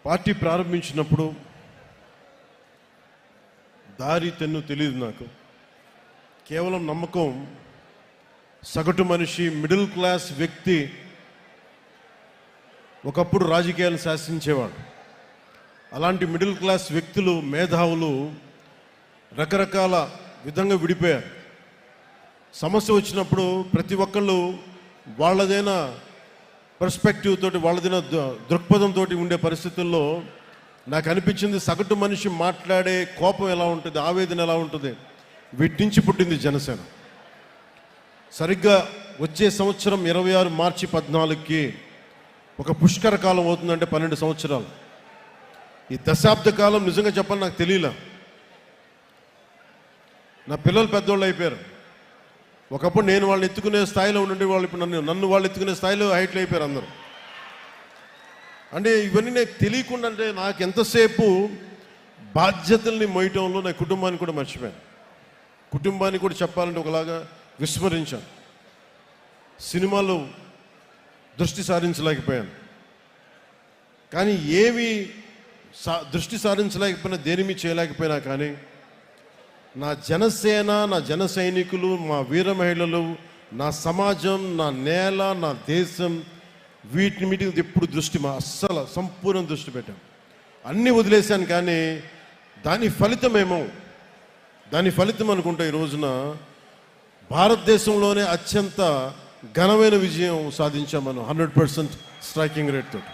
Party ప్రారంభించినప్పుడు దారి తెన్ను తెలియదు నాకు. కేవలం నమ్మకం. సగటు మనిషి, మిడిల్ క్లాస్ వ్యక్తి ఒకప్పుడు రాజకీయాలు శాసించేవాడు. అలాంటి మిడిల్ క్లాస్ వ్యక్తులు, మేధావులు రకరకాల విధంగా విడిపోయారు. సమస్య వచ్చినప్పుడు ప్రతి ఒక్కళ్ళు వాళ్ళదైన పర్స్పెక్టివ్ తోటి, వాళ్ళదైన దృక్పథంతో ఉండే పరిస్థితుల్లో నాకు అనిపించింది, సగటు మనిషి మాట్లాడే కోపం ఎలా ఉంటుంది, ఆవేదన ఎలా ఉంటుంది, వీటి నుంచి పుట్టింది జనసేన. సరిగ్గా వచ్చే సంవత్సరం 26 మార్చి 14కి ఒక పుష్కర కాలం అవుతుందంటే 12 సంవత్సరాలు. ఈ దశాబ్ద కాలం నిజంగా చెప్పాలి నాకు తెలియలే. నా పిల్లలు పెద్దోళ్ళు అయిపోయారు. ఒకప్పుడు నేను వాళ్ళని ఎత్తుకునే స్థాయిలో ఉండే వాళ్ళు ఇప్పుడు నన్ను వాళ్ళు ఎత్తుకునే స్థాయిలో హైట్లు అయిపోయారు అందరూ. అంటే ఇవన్నీ నాకు తెలియకుండా, అంటే నాకు ఎంతసేపు బాధ్యతల్ని మోయటంలో నా కుటుంబాన్ని కూడా మర్చిపోయాను. కుటుంబాన్ని కూడా చెప్పాలంటే ఒకలాగా విస్మరించాను. సినిమాలో దృష్టి సారించలేకపోయాను. కానీ ఏవి దృష్టి సారించలేకపోయినా, దేని మీద చేయలేకపోయినా కానీ నా జనసేన, నా జన సైనికులు, మా వీర మహిళలు, నా సమాజం, నా నేల, నా దేశం, వీటి మీద ఎప్పుడు దృష్టి అస్సలు సంపూర్ణ దృష్టి పెట్టాం. అన్నీ వదిలేశాను. కానీ దాని ఫలితం అనుకుంటే ఈ రోజున భారతదేశంలోనే అత్యంత ఘనమైన విజయం సాధించాం మనం 100% స్ట్రైకింగ్ రేట్ తోటి.